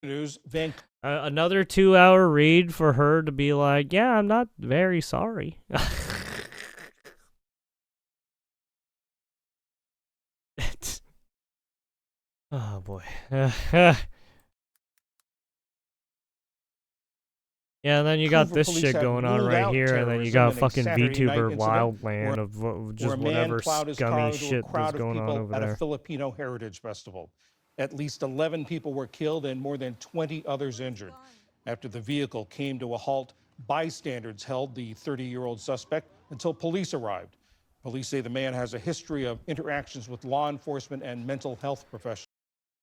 News, another 2-hour read for her to be like, yeah, I'm not very sorry. Oh boy. Yeah, and then you got Vancouver this police shit have going on ruled right out here, and then you terrorism got in a fucking Saturday night VTuber incident Wildland of where just a man whatever plowed his car scummy into a shit that's crowd of going on people over at a there. Filipino heritage festival. At least 11 people were killed and more than 20 others injured. After the vehicle came to a halt, bystanders held the 30-year-old suspect until police arrived. Police say the man has a history of interactions with law enforcement and mental health professionals.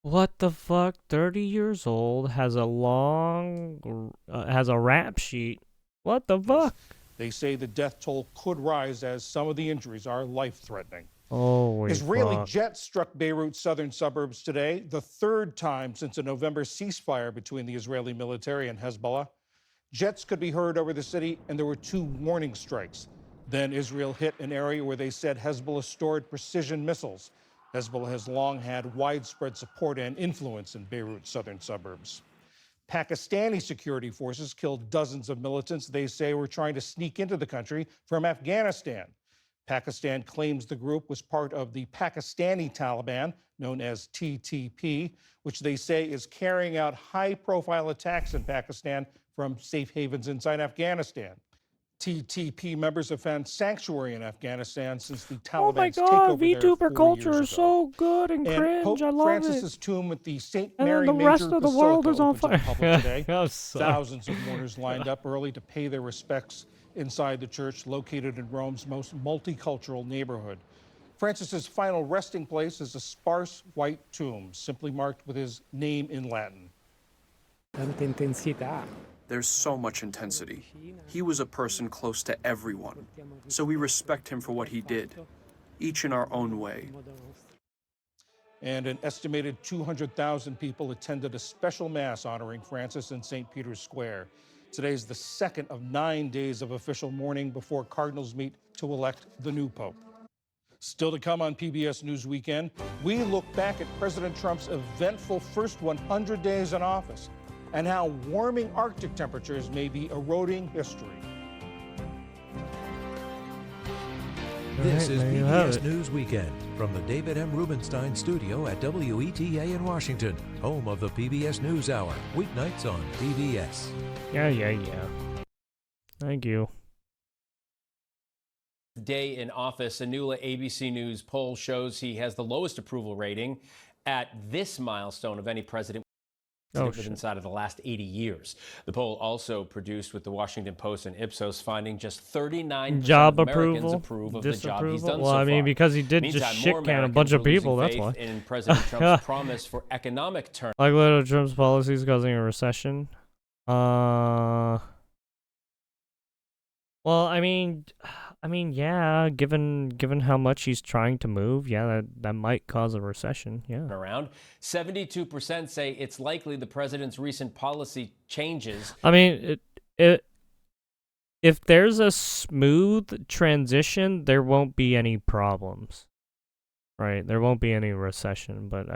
What the fuck? 30 years old, has a rap sheet. What the fuck? They say the death toll could rise as some of the injuries are life-threatening. Holy Israeli fuck. jets struck Beirut's southern suburbs today, the third time since a November ceasefire between the Israeli military and Hezbollah. Jets could be heard over the city, and there were 2 warning strikes. Then Israel hit an area where they said Hezbollah stored precision missiles. Hezbollah has long had widespread support and influence in Beirut's southern suburbs. Pakistani security forces killed dozens of militants they say were trying to sneak into the country from Afghanistan. Pakistan claims the group was part of the Pakistani Taliban, known as TTP, which they say is carrying out high-profile attacks in Pakistan from safe havens inside Afghanistan. TTP members have found sanctuary in Afghanistan since the Oh my Taliban's god, takeover there VTuber 4 culture years is ago. so good and And cringe. I Pope love it. Francis's tomb at the St. And Mary then the rest Major of the world Basilica is on opened to the fire. public today. I'm sorry. Thousands of mourners lined up early to pay their respects inside the church located in Rome's most multicultural neighborhood. Francis's final resting place is a sparse white tomb, simply marked with his name in Latin. There's so much intensity. He was a person close to everyone, so we respect him for what he did, each in our own way. And an estimated 200,000 people attended a special mass honoring Francis in St. Peter's Square. Today is the second of 9 days of official mourning before cardinals meet to elect the new pope. Still to come on PBS News Weekend, we look back at President Trump's eventful first 100 days in office and how warming Arctic temperatures may be eroding history. This is PBS News Weekend from the David M. Rubenstein studio at WETA in Washington, home of the PBS News Hour, weeknights on PBS. Yeah. Thank you. Day in office, a new ABC News poll shows he has the lowest approval rating at this milestone of any president inside of the last 80 years. The poll also produced with the Washington Post and Ipsos, finding just 39% job of Americans approval, approve of the job he's done well, so I mean, far. because he did Meantime, just shit more can a bunch of Americans are people. That's losing why. faith in President Trump's promise for economic turn. Like little Trump's policies causing a recession. Well, I mean, yeah. Given how much he's trying to move, yeah, that might cause a recession. Yeah. Around 72% say it's likely the president's recent policy changes. I mean, if there's a smooth transition, there won't be any problems, right? There won't be any recession, but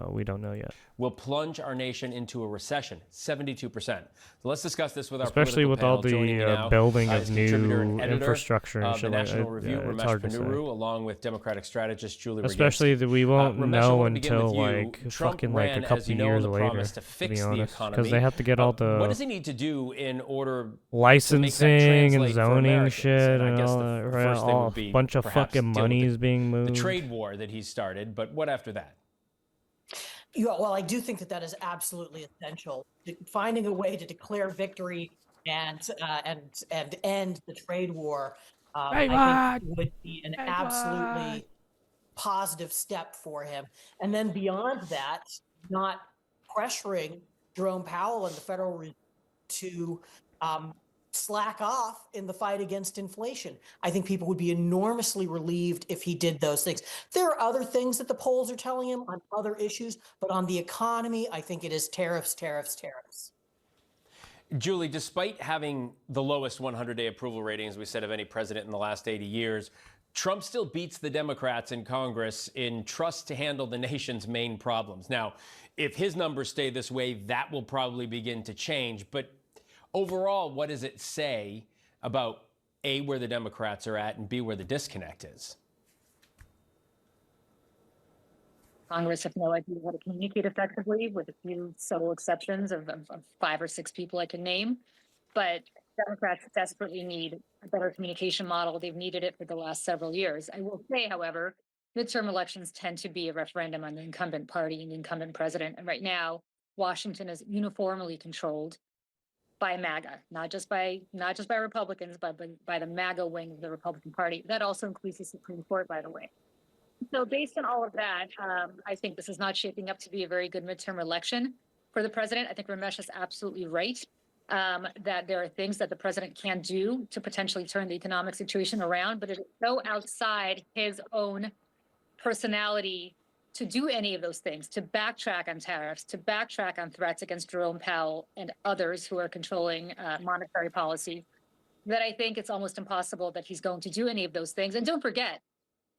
we don't know yet. Will plunge our nation into a recession. 72%. So let's discuss this with our especially with panel. all the building of new infrastructure and shit like that. It's hard to say. Along with Democratic strategist Julie especially that we won't know until like Trump fucking like a couple years later, to be honest, because they have to get all the what does he need to do in order licensing and zoning shit and all that, right? All a bunch of fucking money is being moved. The trade war that he started, but what after that? Yeah, well, I do think that is absolutely essential. Finding a way to declare victory and end the trade war, I think would be an absolutely positive step for him. And then beyond that, not pressuring Jerome Powell and the Federal Reserve to slack off in the fight against inflation. I think people would be enormously relieved if he did those things. There are other things that the polls are telling him on other issues, but on the economy, I think it is tariffs. Julie, despite having the lowest 100-day approval rating, as we said, of any president in the last 80 years, Trump still beats the Democrats in Congress in trust to handle the nation's main problems. Now, if his numbers stay this way, that will probably begin to change. But overall, what does it say about A, where the Democrats are at, and B, where the disconnect is? Congress have no idea how to communicate effectively, with a few subtle exceptions of 5 or 6 people I can name. But Democrats desperately need a better communication model. They've needed it for the last several years. I will say, however, midterm elections tend to be a referendum on the incumbent party and the incumbent president. And right now, Washington is uniformly controlled by MAGA, not just by Republicans, but by the MAGA wing of the Republican Party. That also includes the Supreme Court, by the way. So based on all of that, I think this is not shaping up to be a very good midterm election for the president. I think Ramesh is absolutely right that there are things that the president can do to potentially turn the economic situation around, but it is so outside his own personality to do any of those things, to backtrack on tariffs, to backtrack on threats against Jerome Powell and others who are controlling monetary policy, that I think it's almost impossible that he's going to do any of those things. And don't forget,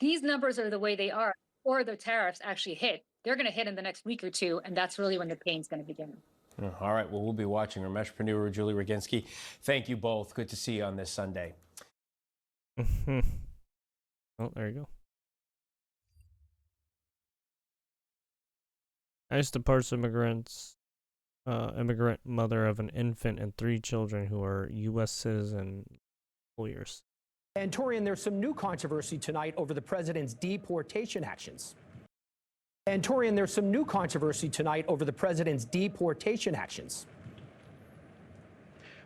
these numbers are the way they are, or the tariffs actually hit. They're going to hit in the next week or two, and that's really when the pain's going to begin. All right. Well, we'll be watching. Ramesh Ponnuru, Julie Roginski, thank you both. Good to see you on this Sunday. Oh, there you go. ICE deports immigrant mother of an infant and 3 children who are U.S. citizen lawyers. And Torian, there's some new controversy tonight over the president's deportation actions. And Torian, there's some new controversy tonight over the president's deportation actions.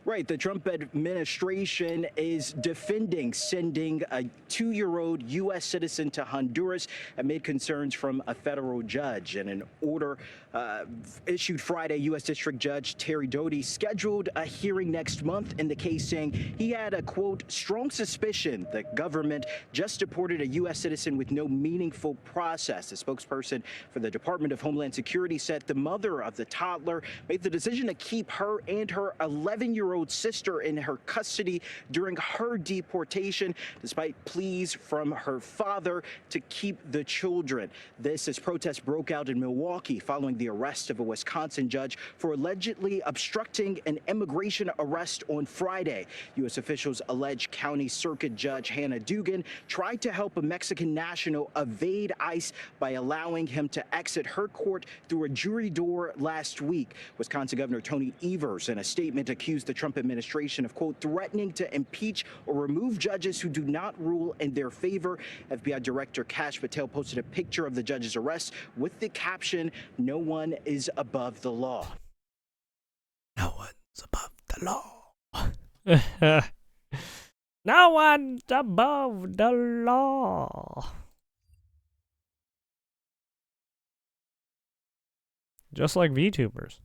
Right. The Trump administration is defending sending a 2-year-old U.S. citizen to Honduras amid concerns from a federal judge. In an order issued Friday, U.S. District Judge Terry Doty scheduled a hearing next month in the case, saying he had a, quote, strong suspicion the government just deported a U.S. citizen with no meaningful process. The spokesperson for the Department of Homeland Security said the mother of the toddler made the decision to keep her and her 11-year-old sister in her custody during her deportation, despite pleas from her father to keep the children. This as protests broke out in Milwaukee following the arrest of a Wisconsin judge for allegedly obstructing an immigration arrest on Friday. U.S. officials allege County Circuit Judge Hannah Dugan tried to help a Mexican national evade ICE by allowing him to exit her court through a jury door last week. Wisconsin Governor Tony Evers, in a statement, accused the Trump administration of, quote, threatening to impeach or remove judges who do not rule in their favor. FBI Director Kash Patel posted a picture of the judge's arrest with the caption, "No one is above the law." No one's above the law. No one's above the law. Just like VTubers.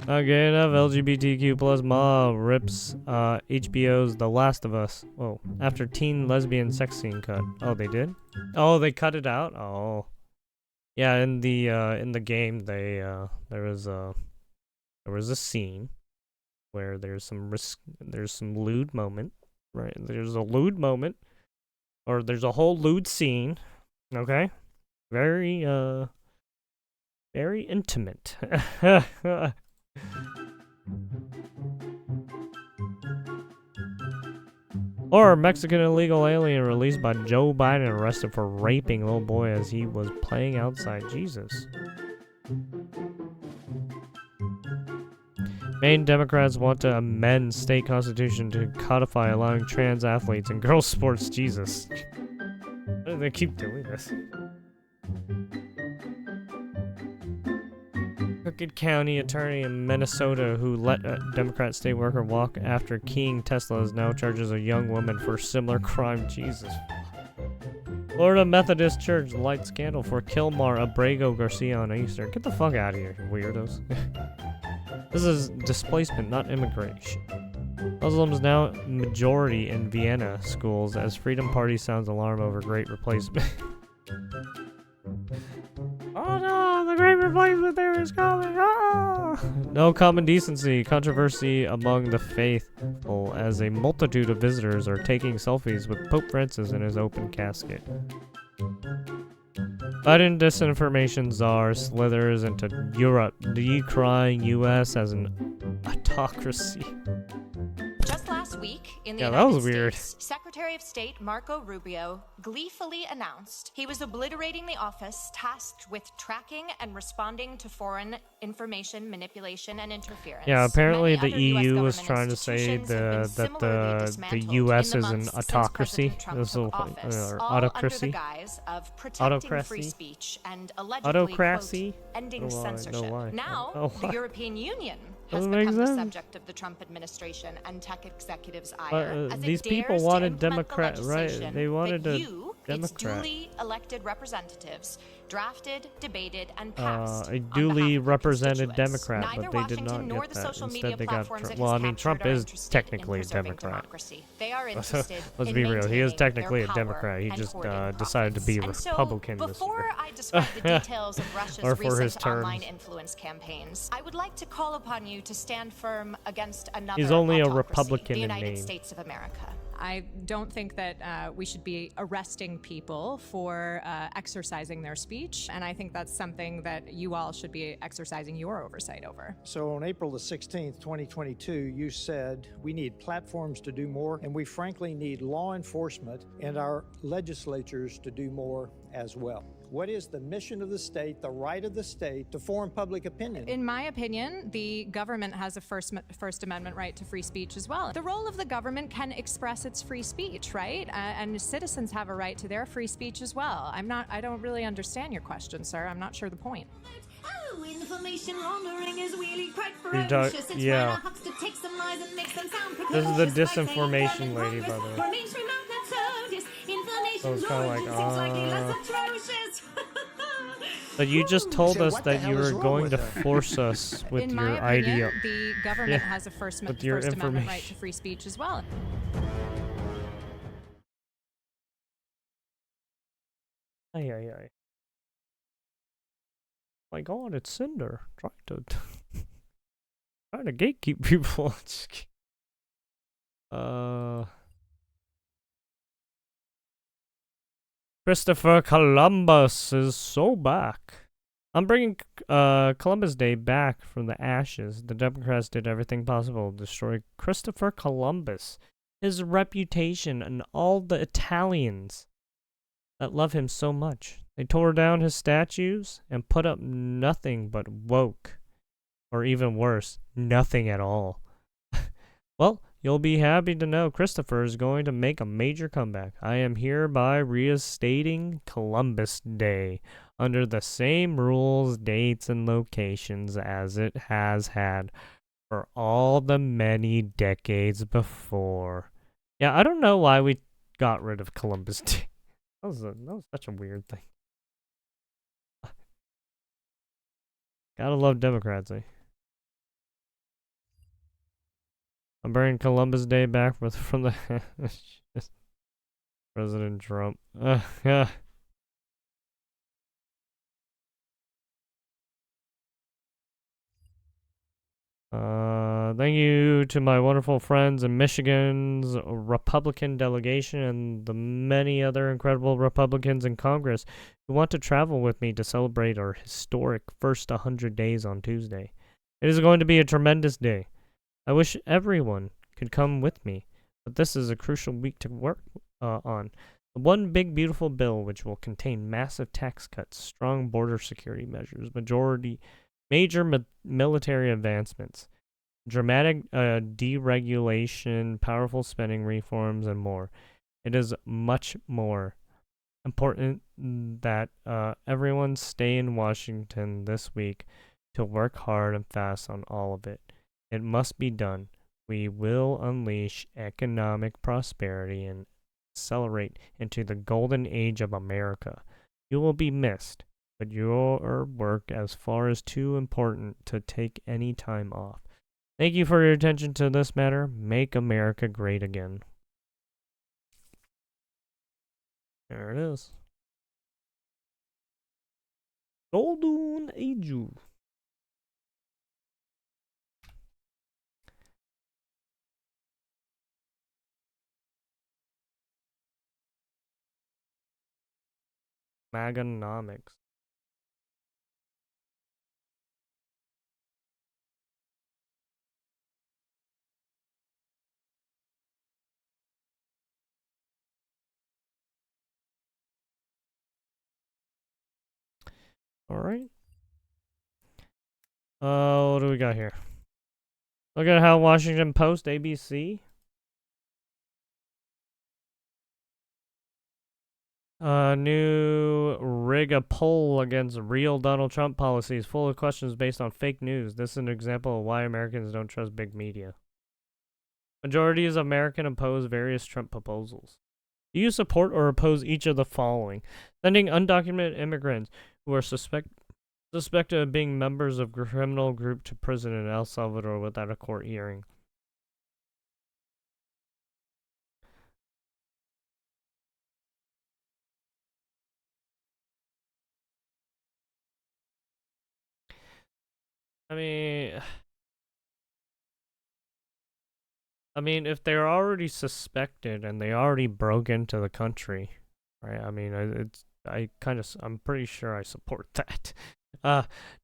Okay, enough LGBTQ plus mob rips HBO's The Last of Us. Oh, after teen lesbian sex scene cut. Oh, they did? Oh, they cut it out? Oh. Yeah, in the game they there was a scene where there's some lewd moment, right? There's a lewd moment, or there's a whole lewd scene, okay? Very intimate. Or Mexican illegal alien released by Joe Biden arrested for raping little boy as he was playing outside. Jesus. Maine Democrats want to amend state constitution to codify allowing trans athletes in girls' sports. Jesus. Why do they keep doing this? Crooked County attorney in Minnesota who let a Democrat state worker walk after keying Teslas now charges a young woman for similar crime. Jesus. Florida Methodist Church lights candle for Kilmar Abrego Garcia on Easter. Get the fuck out of here, you weirdos. This is displacement, not immigration. Muslims now majority in Vienna schools as Freedom Party sounds alarm over Great Replacement. Oh no, the Great Replacement theory is coming! Ah! No common decency. Controversy among the faithful as a multitude of visitors are taking selfies with Pope Francis in his open casket. Biden disinformation czar slithers into Europe, decrying U.S. as an autocracy. Just last week, in the Yeah, that United was weird. States, Secretary of State Marco Rubio gleefully announced he was obliterating the office tasked with tracking and responding to foreign information manipulation and interference. Yeah, apparently Many the other US EU was government trying to say institutions have been that similarly the dismantled US in is the an months since autocracy. President Trump This took will- office, or all under the autocracy. guise of protecting free Autocracy. speech and allegedly, Autocracy. quote, ending I don't know censorship. why. Now, Oh, the why? European Union has Doesn't make become the sense. subject of the Trump administration and tech executives' But ire. as it these people dares to wanted implement the Democrat, right? legislation They wanted that a you, its Democrat. duly elected representatives, drafted, debated, and passed. A on duly behalf of your represented constituents. Democrat, Neither but they did Washington not nor get the that. social Instead, media they got platforms Trump. it Well, has I mean, Trump captured are is interested technically in a preserving Democrat. democracy. They are interested Let's in be real. He is maintaining technically their a Democrat. He power just and hoarding decided to be profits. Republican And so, this before year. I describe the details of Russia's Or for his recent online terms. influence campaigns, I would like to call upon you to stand firm against another He's only a autocracy, Republican the in United name. States of America. I don't think that we should be arresting people for exercising their speech, and I think that's something that you all should be exercising your oversight over. So on April the 16th, 2022, you said we need platforms to do more, and we frankly need law enforcement and our legislatures to do more as well. What is the mission of the state, the right of the state to form public opinion? In my opinion, the government has a First Amendment right to free speech as well. The role of the government can express its free speech, right? And citizens have a right to their free speech as well. I don't really understand your question, sir. I'm not sure the point. Oh, information laundering is really quite You don't- ferocious. It's yeah. when a huckster takes some lies and makes them sound This is the precocious by saying disinformation that lady, by the Congress way. or mainstream outlet notice information So it's kinda like, laundering seems like less atrocious. But you just told So us what the that hell you is were wrong going with to her? force us with In your my opinion, idea. the government Yeah, has a First with your Amendment right information. to free speech as well. Ay, ay, ay. My God, it's Cinder trying to gatekeep people. Christopher Columbus is so back. I'm bringing Columbus Day back from the ashes. The Democrats did everything possible to destroy Christopher Columbus, his reputation, and all the Italians that love him so much. They tore down his statues and put up nothing but woke. Or even worse, nothing at all. Well, you'll be happy to know Christopher is going to make a major comeback. I am hereby reinstating Columbus Day under the same rules, dates, and locations as it has had for all the many decades before. Yeah, I don't know why we got rid of Columbus Day. That was such a weird thing. Gotta love Democrats, eh? I'm bringing Columbus Day back from the President Trump. Yeah. Thank you to my wonderful friends in Michigan's Republican delegation and the many other incredible Republicans in Congress who want to travel with me to celebrate our historic first 100 days on Tuesday. It is going to be a tremendous day. I wish everyone could come with me, but this is a crucial week to work on. One big beautiful bill which will contain massive tax cuts, strong border security measures, major military advancements, dramatic deregulation, powerful spending reforms, and more. It is much more important that everyone stay in Washington this week to work hard and fast on all of it. It must be done. We will unleash economic prosperity and accelerate into the golden age of America. You will be missed, but your work as far is too important to take any time off. Thank you for your attention to this matter. Make America great again. There it is. Golden Age. Maganomics. All right. What do we got here? Look at how Washington Post, ABC. New rig a poll against real Donald Trump policies full of questions based on fake news. This is an example of why Americans don't trust big media. Majorities of Americans oppose various Trump proposals. Do you support or oppose each of the following? Sending undocumented immigrants who are suspected of being members of a criminal group to prison in El Salvador without a court hearing. I mean, if they're already suspected and they already broke into the country, right? I mean, I'm pretty sure I support that.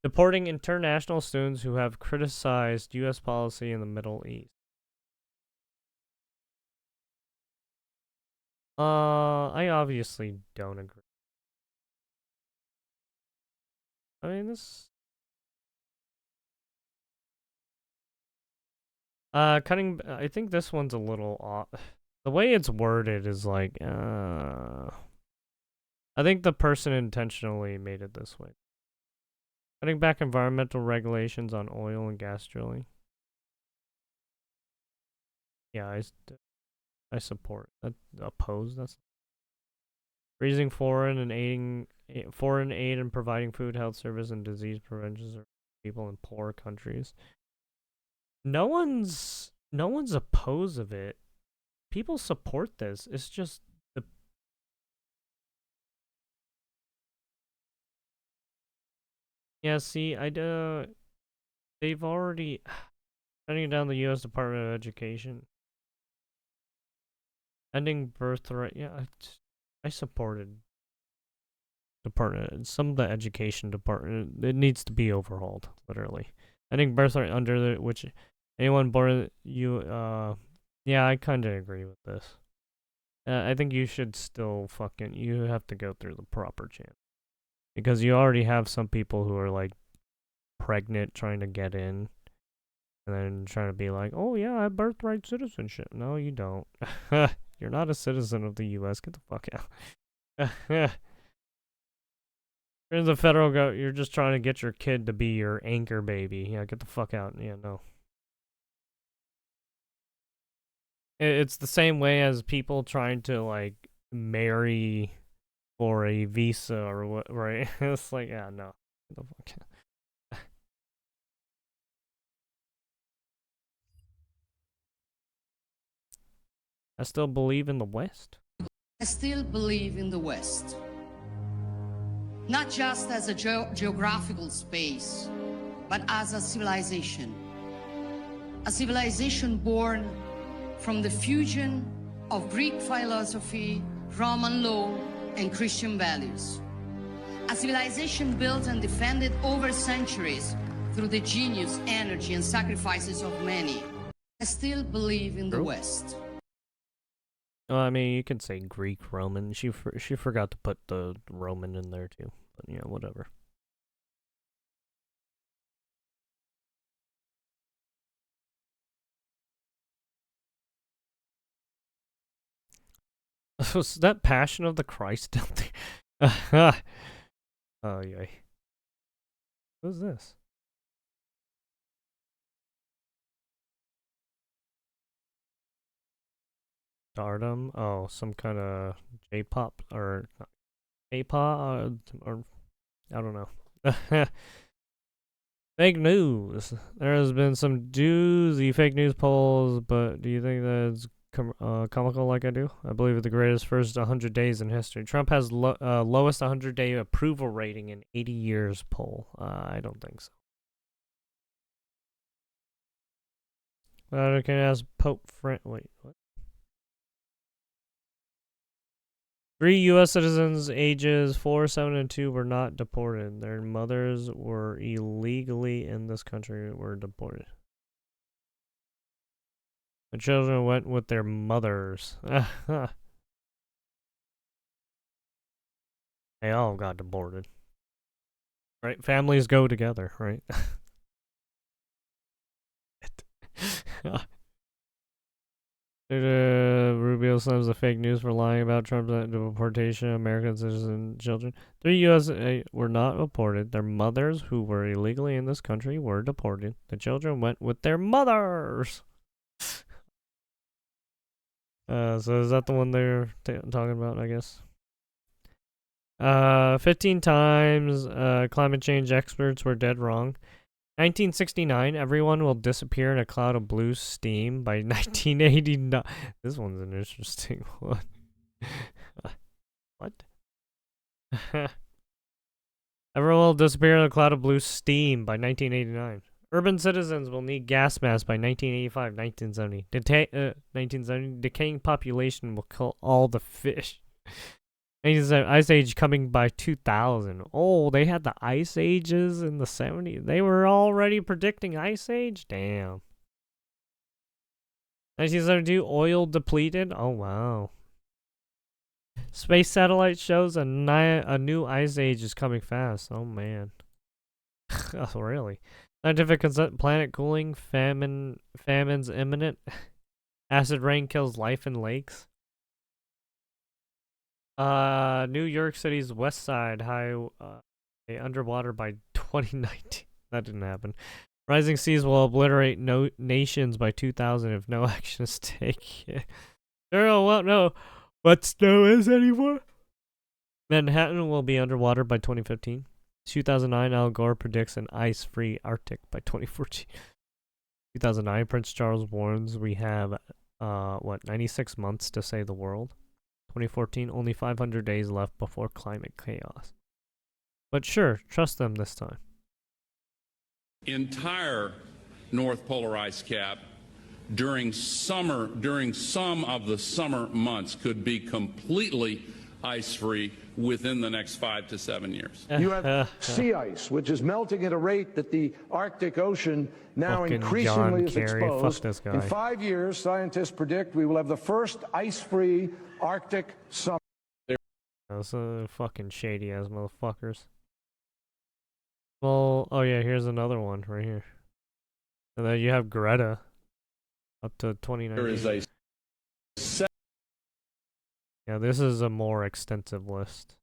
Deporting international students who have criticized U.S. policy in the Middle East. I obviously don't agree. I mean, this... I think this one's a little off. The way it's worded is like, I think the person intentionally made it this way. Cutting back environmental regulations on oil and gas drilling. Yeah, I support. Oppose. That's raising foreign aid and providing food, health service, and disease prevention for people in poor countries. No one's opposed of it. People support this. It's just the see, they've already shutting down the U.S. Department of Education. Ending birthright. Yeah, I supported some of the education department. It needs to be overhauled, literally. Ending birthright under which anyone born yeah, I kind of agree with this. I think you should still you have to go through the proper channel. Because you already have some people who are like pregnant trying to get in. And then trying to be like, oh yeah, I have birthright citizenship. No, you don't. You're not a citizen of the U.S. Get the fuck out. You're the federal government. You're just trying to get your kid to be your anchor baby. Yeah, get the fuck out. Yeah, no. It's the same way as people trying to like marry for a visa or what, right? It's like, yeah, no. Get the fuck out. I still believe in the West. I still believe in the West. Not just as a geographical space, but as a civilization. A civilization born from the fusion of Greek philosophy, Roman law, and Christian values. A civilization built and defended over centuries through the genius, energy, and sacrifices of many. I still believe in the West. Well, I mean, you can say Greek, Roman. She forgot to put the Roman in there too. But yeah, whatever. Was that Passion of the Christ down there? Oh, yay. Who's this? Stardom? Oh, some kind of J-pop or K-pop or I don't know. Fake news. There has been some doozy fake news polls, but do you think that's comical like I do? I believe it's the greatest first 100 days in history. Trump has lowest 100-day approval rating in 80 years poll. I don't think so. Can I ask Pope Wait, what? 3 U.S. citizens ages 4, 7, and 2 were not deported. Their mothers were illegally in this country were deported. The children went with their mothers. They all got deported. Right? Families go together, right? Rubio slams the fake news for lying about Trump's deportation of American citizen children. 3 U.S. Were not deported. Their mothers, who were illegally in this country, were deported. The children went with their mothers. So is that the one they're talking about, I guess? 15 times climate change experts were dead wrong. 1969, everyone will disappear in a cloud of blue steam by 1989. This one's an interesting one. What? Everyone will disappear in a cloud of blue steam by 1989. Urban citizens will need gas masks by 1985, 1970. 1970, decaying population will kill all the fish. Ice Age coming by 2000. Oh, they had the Ice Ages in the 70s. They were already predicting Ice Age? Damn. 1972, oil depleted? Oh, wow. Space satellite shows a new Ice Age is coming fast. Oh, man. Oh, really? Scientific consent, planet cooling, famine's imminent. Acid rain kills life in lakes. New York City's West Side Highway underwater by 2019. That didn't happen. Rising seas will obliterate nations by 2000 if no action is taken. Girl won't know what snow is anymore. Manhattan will be underwater by 2015. 2009, Al Gore predicts an ice-free Arctic by 2014. 2009, Prince Charles warns we have 96 months to save the world. 2014, only 500 days left before climate chaos. But sure, trust them this time. Entire North Polar ice cap during some of the summer months could be completely ice-free within the next 5 to 7 years. You have sea ice, which is melting at a rate that the Arctic Ocean now Fucking increasingly is John Kerry. exposed. Fuck this guy. In 5 years, scientists predict we will have the first ice-free Arctic summer. Those fucking shady ass motherfuckers. Well, oh yeah, here's another one right here. And then you have Greta up to 2019. There is a Yeah, this is a more extensive list.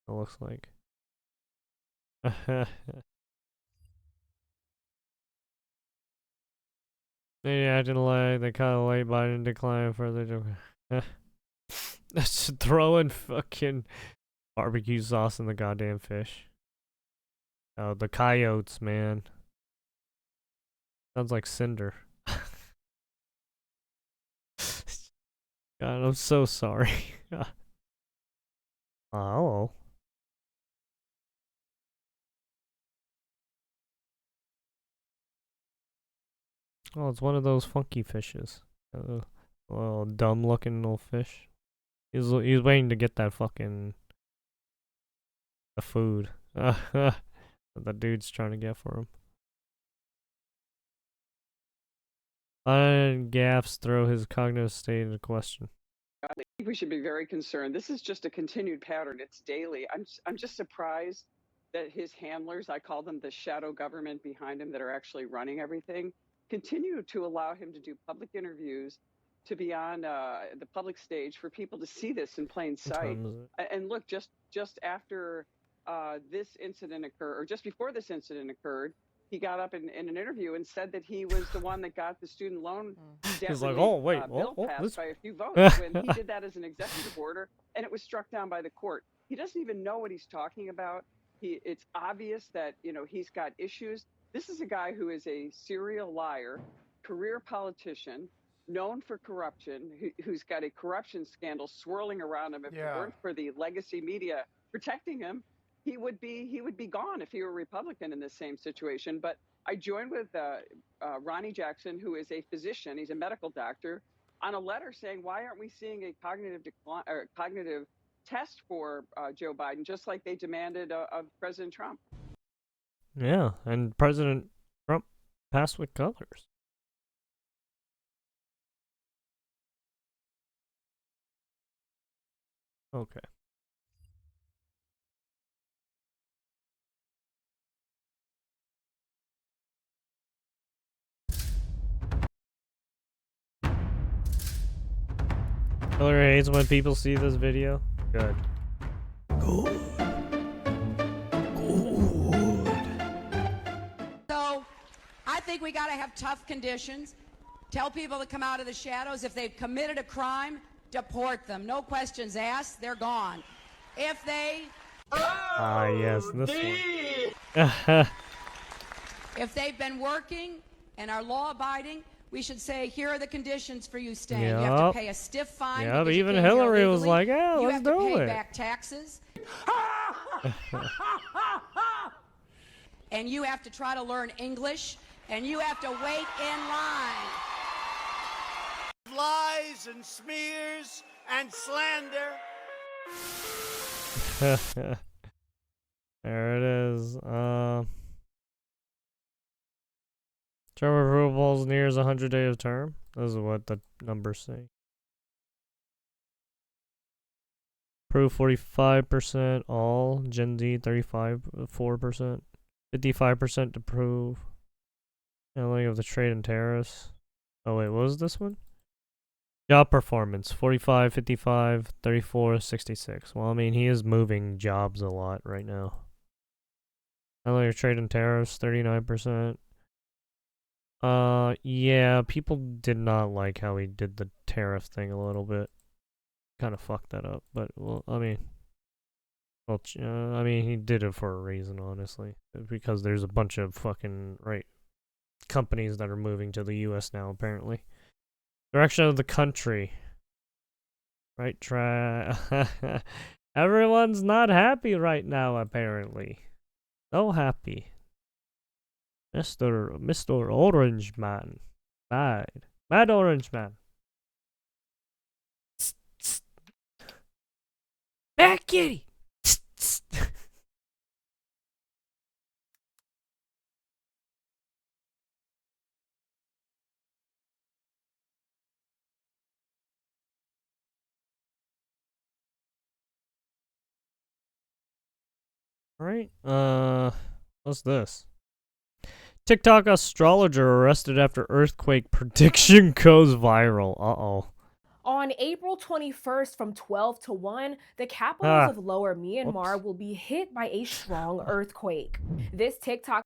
It looks like. Yeah, I didn't lie. They kind of late Biden decline further. Just throwing fucking barbecue sauce in the goddamn fish. Oh, the coyotes, man. Sounds like Cinder. God, I'm so sorry. Oh. Oh, it's one of those funky fishes. Little dumb looking little fish. He's waiting to get that fucking the food that the dude's trying to get for him. Gaffs throw his cognitive state into question. I think we should be very concerned. This is just a continued pattern. It's daily. I'm just surprised that his handlers, I call them the shadow government behind him that are actually running everything, continue to allow him to do public interviews, to be on the public stage for people to see this in plain sight. And look, just after this incident occurred, or just before this incident occurred, he got up in an interview and said that he was the one that got the student loan debt He's like, relief, oh, wait, bill oh, passed this... by a few votes when he did that as an executive order, and it was struck down by the court. He doesn't even know what he's talking about. It's obvious that, you know, he's got issues. This is a guy who is a serial liar, career politician, known for corruption, who's got a corruption scandal swirling around him. If it weren't for the legacy media protecting him, he would be gone if he were a Republican in this same situation. But I joined with Ronnie Jackson, who is a physician. He's a medical doctor on a letter saying, why aren't we seeing a cognitive decline or cognitive test for Joe Biden, just like they demanded of President Trump? Yeah, and President Trump passed with colors. Okay. Hillary hates when people see this video. Good. So, I think we got to have tough conditions. Tell people to come out of the shadows. If they've committed a crime, deport them. No questions asked. They're gone. If they... Ah, yes, this one. If they've been working and are law-abiding, we should say, here are the conditions for you staying. You have to pay a stiff fine. Yeah, because you even came here Hillary was illegally. like, yeah, you let's have to do pay it. back taxes. And you have to try to learn English. And you have to wait in line. Lies and smears and slander. There it is. Term of approval nears 100-day of term. This is what the numbers say. Approve 45%, all. Gen Z 4%. 55% approve. Handling of the trade and tariffs. Oh wait, what was this one? Job performance 45, 55, 34, 66. Well, I mean, he is moving jobs a lot right now. Handling of trade and tariffs 39%. Yeah, people did not like how he did the tariff thing a little bit. Kind of fucked that up, but well, I mean, he did it for a reason, honestly, because there's a bunch of fucking companies that are moving to the U.S. now, apparently. Direction of the country. Right Everyone's not happy right now, apparently. So happy. Mr. Orange Man. Mad Orange Man. Back kitty! Alright, what's this? TikTok astrologer arrested after earthquake prediction goes viral. Uh-oh. On April 21st from 12 to 1, the capitals of Lower Myanmar will be hit by a strong earthquake. This TikTok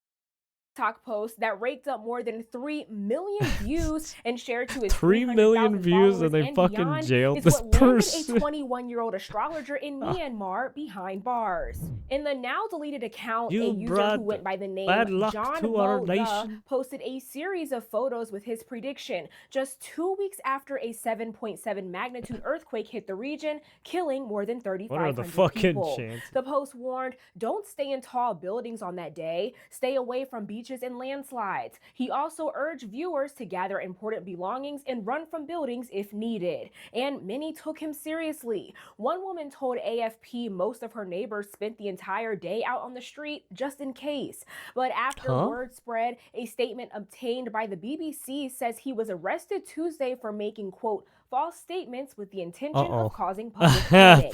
post that raked up more than 3 million views and shared to his 3 million views and they fucking jailed this person. A 21-year-old astrologer in Myanmar behind bars. In the now deleted account, a user who went by the name John Mo posted a series of photos with his prediction just 2 weeks after a 7.7 magnitude earthquake hit the region, killing more than 3,500 people. The post warned, don't stay in tall buildings on that day, stay away from beaches and landslides. He also urged viewers to gather important belongings and run from buildings if needed. And many took him seriously. One woman told AFP most of her neighbors spent the entire day out on the street just in case. But after word spread, a statement obtained by the BBC says he was arrested Tuesday for making, quote, false statements with the intention of causing public panic.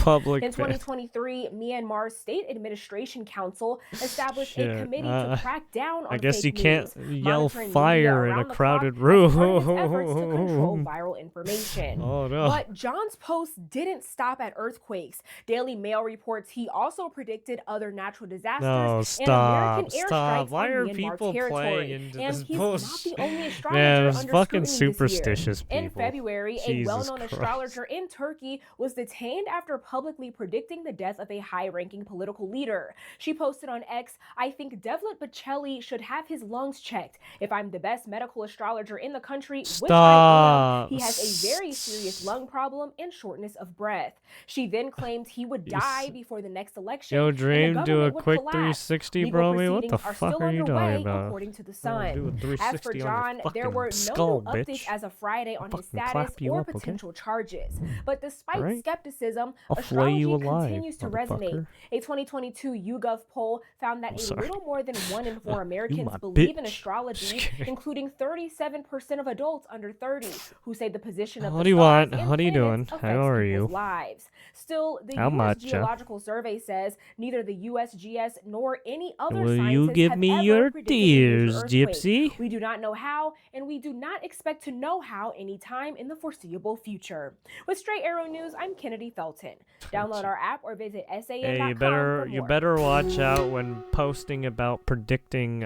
In 2023, Myanmar's State Administration Council established a committee to crack down on I guess fake you can't news, yell monitoring fire media in a around the crowded clock as part of room. its efforts to control viral information. Oh, no. But John's post didn't stop at earthquakes. Daily Mail reports he also predicted other natural disasters and American airstrikes Why on are Myanmar people territory. playing into And this he's bullshit? not the only astrologer Man, under it's fucking scrutiny this year. superstitious people. In February, a Jesus well-known Christ. astrologer in Turkey was detained after publicly predicting the death of a high-ranking political leader. She posted on X, I think Devlet Bacelli should have his lungs checked. If I'm the best medical astrologer in the country, which I am, he has a very serious lung problem and shortness of breath. She then claimed he would die before the next election. Yo, and the Dream, do a government would quick collapse. 360, Legal bro. What the proceedings are fuck still are you underway, talking about? according to The I'm gonna Sun. do a As for 360 on your John, there fucking were no skull, new updates bitch. as of Friday on his Fucking status clap you or up potential charges. But despite Right. skepticism, I'll flay you astrology alive, continues to resonate. motherfucker. A 2022 YouGov poll found that I'm a sorry. little more than 1 in 4 You Americans my believe in bitch. astrology, Scared. including 37% of adults under 30 who say the position of What the do you stars want? and What are you planets doing? affects How are people's you? lives. Still, the How U.S. much? Geological Survey says neither the USGS nor any other Will you scientists give have me ever your predicted a major tears, earthquake. Gypsy? We do not know how, and we do not expect to know how anytime in the foreseeable future. With Straight Arrow News, I'm Kennedy Felton. Download our app or visit SAN.com Hey, you for more. better watch out when posting about predicting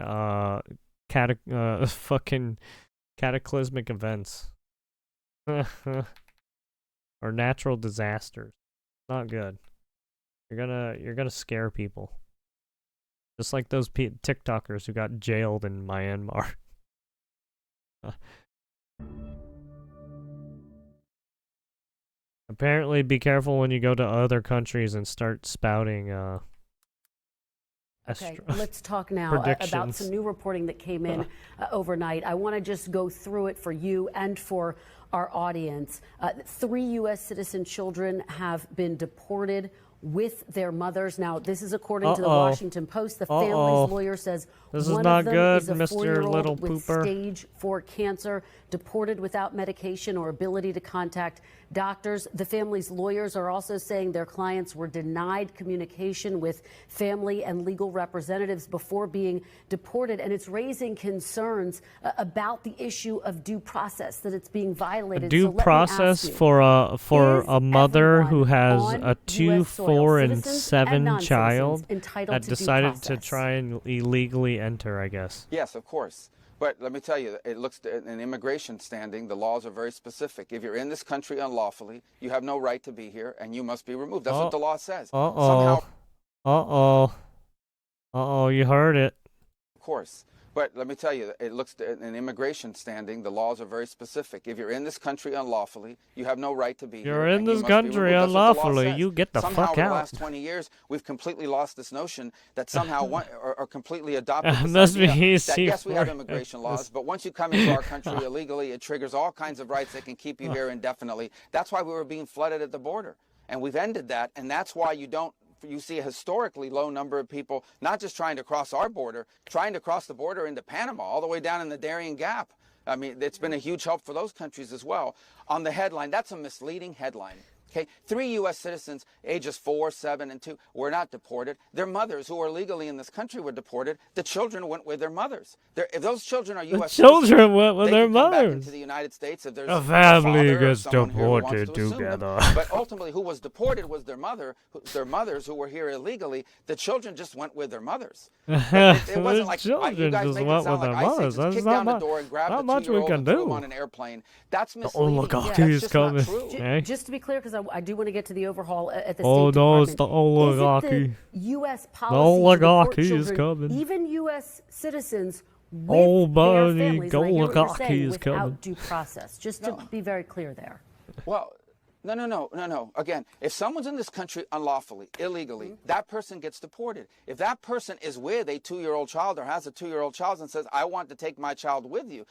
fucking cataclysmic events or natural disasters. Not good. You're gonna scare people. Just like those TikTokers who got jailed in Myanmar. Apparently, be careful when you go to other countries and start spouting Okay, let's talk now about some new reporting that came in overnight. I want to just go through it for you and for our audience. 3 U.S. citizen children have been deported with their mothers. Now, this is according to the Washington Post. The family's lawyer says this one is not of them good, is a Mr. 4-year-old Little with Pooper. stage 4 cancer, deported without medication or ability to contact doctors. The family's lawyers are also saying their clients were denied communication with family and legal representatives before being deported, and it's raising concerns about the issue of due process, that it's being violated. Due process for a mother who has a 2, 4, and 7 child that decided to try and illegally enter, I guess. Yes, of course. But let me tell you, it looks in immigration standing, the laws are very specific. If you're in this country unlawfully, you have no right to be here, and you must be removed. That's what the law says. Somehow, you heard it. of course. But let me tell you, it looks in immigration standing, the laws are very specific. If you're in this country unlawfully, you have no right to be here. You're in and you this must be country removed. That's what the law unlawfully. says. You get the Somehow, fuck in out. the last 20 years, we've completely lost this notion that somehow or completely adopted this Must be idea easy that yes, we have for immigration laws, but once you come into our country illegally, it triggers all kinds of rights that can keep you here indefinitely. That's why we were being flooded at the border. And we've ended that, and that's why you see a historically low number of people not just trying to cross our border, trying to cross the border into Panama, all the way down in the Darien Gap. I mean, it's been a huge help for those countries as well. On the headline, that's a misleading headline. Okay, 3 U.S. citizens, ages 4, 7, and 2, were not deported. Their mothers, who are legally in this country, were deported. The children went with their mothers. If those children are U.S. children went with they their can come back mothers. into the United States if there's A family father or gets someone here who wants deported to assume them. together. But ultimately, who was deported was their mothers who were here illegally. The children just went with their mothers. It wasn't like you Children guys just make went it sound with like their I say mothers. just That's kick not down the much- door and grab not the much we 2-year-old can and throw do. him on an airplane. That's The misleading. oligarchy That's is just not coming. true. Eh? Just to be clear, because I do want to get to the overhaul at the Oh, State no, it's Department. the oligarchy. Is it the U.S. policy The to deport oligarchy is children, coming. even U.S. citizens, with Oh, their buddy, families, and I hear what you're oligarchy saying, is without coming. due process? Just to be very clear there. Well, no. Again, if someone's in this country unlawfully, illegally, that person gets deported. If that person is with a 2-year-old child or has a 2-year-old child and says, I want to take my child with me,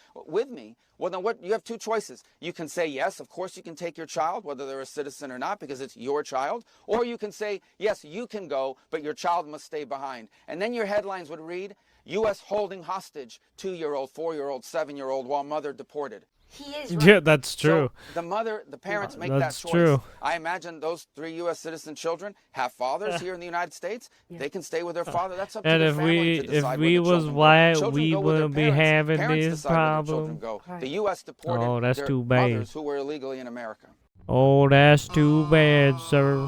well, then you have 2 choices. You can say, yes, of course you can take your child, whether they're a citizen or not, because it's your child. Or you can say, yes, you can go, but your child must stay behind. And then your headlines would read, U.S. holding hostage 2-year-old, 4-year-old, 7-year-old while mother deported. He is Yeah, that's true. So the parents make That's that choice. true. I imagine those 3 U.S. citizen children have fathers here in the United States. They can stay with their father. That's up to And their if family to if decide we where the was children go. white, Children we go with their wouldn't be parents. having Parents this decide where their problem. children go. The U.S. deported Oh, that's their too bad. mothers who were illegally in America. Oh, that's too bad, sir.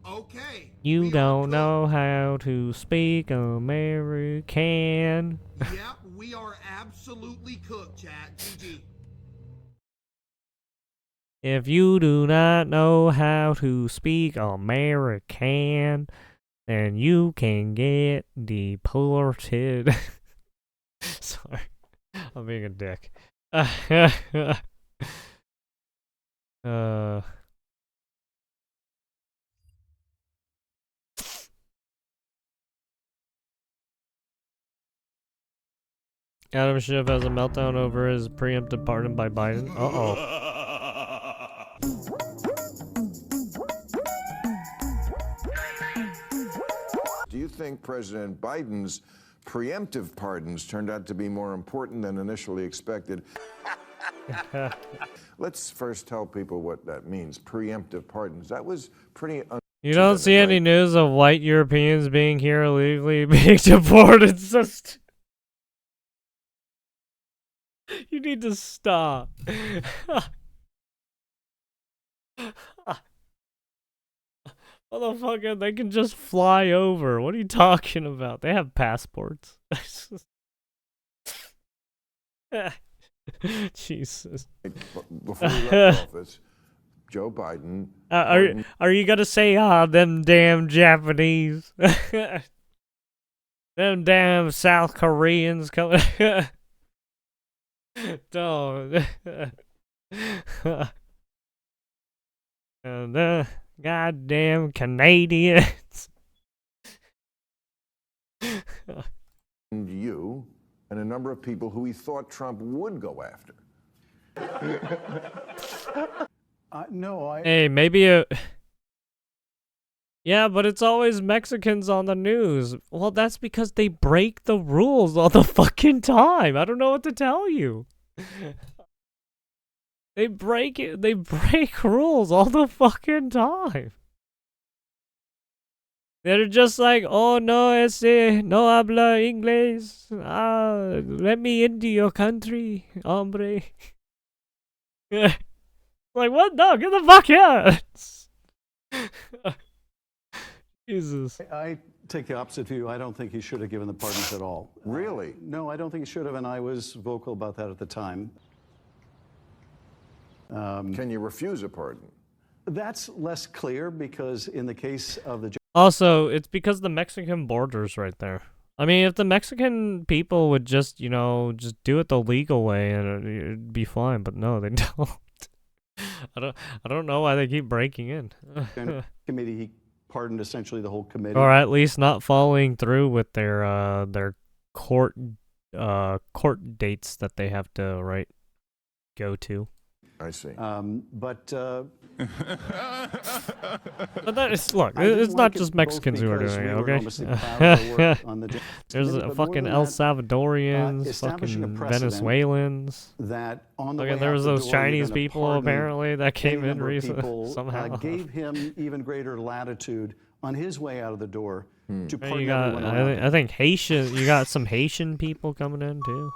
Okay. You don't know how to speak American. Yep, we are absolutely cooked, chat. GG. If you do not know how to speak American, then you can get deported. Sorry, I'm being a dick. Adam Schiff has a meltdown over his preemptive pardon by Biden. Uh-oh. Do you think President Biden's preemptive pardons turned out to be more important than initially expected? Let's first tell people what that means. Preemptive pardons. That was pretty. You don't see any news of white Europeans being here illegally being deported. So you need to stop. Motherfucker, they can just fly over. What are you talking about? They have passports. Jesus. Before he left office, Joe Biden. Are you gonna say, them damn Japanese, them damn South Koreans coming? Don't. And goddamn Canadians. And you and a number of people who he thought Trump would go after. Hey, maybe yeah, but it's always Mexicans on the news. Well, that's because they break the rules all the fucking time. I don't know what to tell you. They break rules all the fucking time. They're just like, oh no, no habla inglés. Let me into your country, hombre. Like, what? No, get the fuck out. Jesus. I take the opposite view. I don't think he should have given the pardons at all. Really? No, I don't think he should have, and I was vocal about that at the time. Can you refuse a pardon? That's less clear because in the case of the... Also, it's because the Mexican border's right there. I mean, if the Mexican people would just, just do it the legal way, and it'd be fine. But no, they don't. I don't know why they keep breaking in. Committee, he pardoned essentially the whole committee. Or at least not following through with their court dates that they have to go to. I see. But that is, look, it's not just Mexicans who are doing it, okay? There's fucking El Salvadorians, fucking Venezuelans. There was those Chinese people apparently that came in recently somehow. Gave him even greater latitude on his way out of the door to pardon You got, everyone around. I think Haitian. You got some Haitian people coming in too.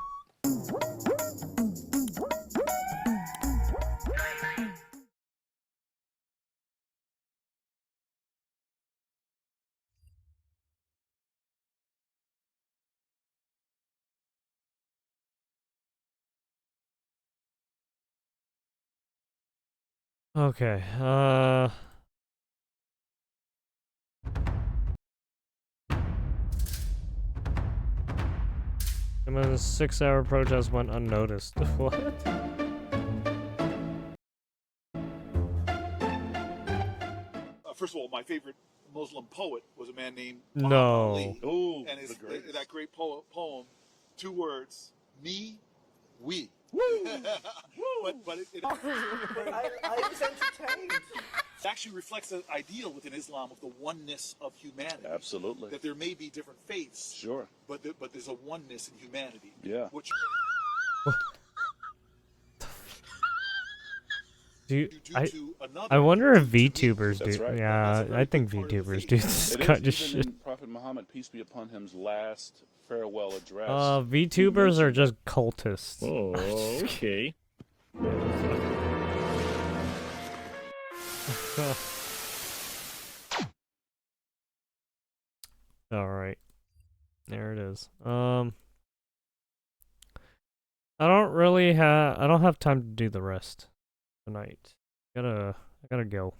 Okay, and then the 6-hour protest went unnoticed. What? First of all, my favorite Muslim poet was a man named No. Ali. Ooh, And that great poem, 2 words, me, we. Woo! but it I was entertained. It actually reflects an ideal within Islam of the oneness of humanity. Absolutely. That there may be different faiths. Sure. But there's a oneness in humanity. Yeah. Which I wonder if VTubers do. That's right. Yeah, I think VTubers do this kind of shit. In Prophet Muhammad, peace be upon him's last farewell address. VTubers are just cultists. Oh, okay. All right, there it is. I don't have time to do the rest tonight. I gotta go.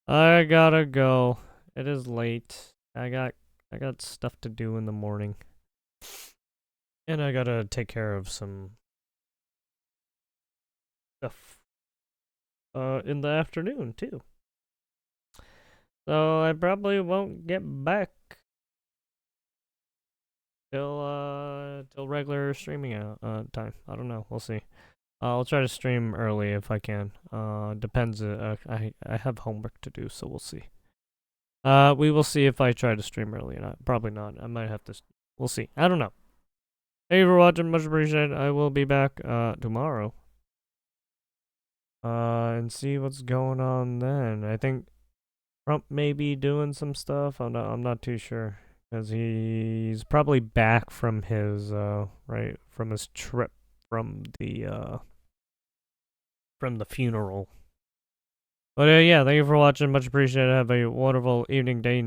I gotta go. It is late. I got stuff to do in the morning. And I gotta take care of some stuff in the afternoon too. So I probably won't get back till regular streaming time. I don't know. We'll see. I'll try to stream early if I can. Depends. I have homework to do, so we'll see. We will see if I try to stream early or not. Probably not. I might have to. We'll see. I don't know. Thank you for watching. Much appreciated. I will be back tomorrow. And see what's going on then. I think Trump may be doing some stuff. I'm not too sure, because he's probably back from his from his trip from the funeral. But yeah, thank you for watching. Much appreciated. Have a wonderful evening, day,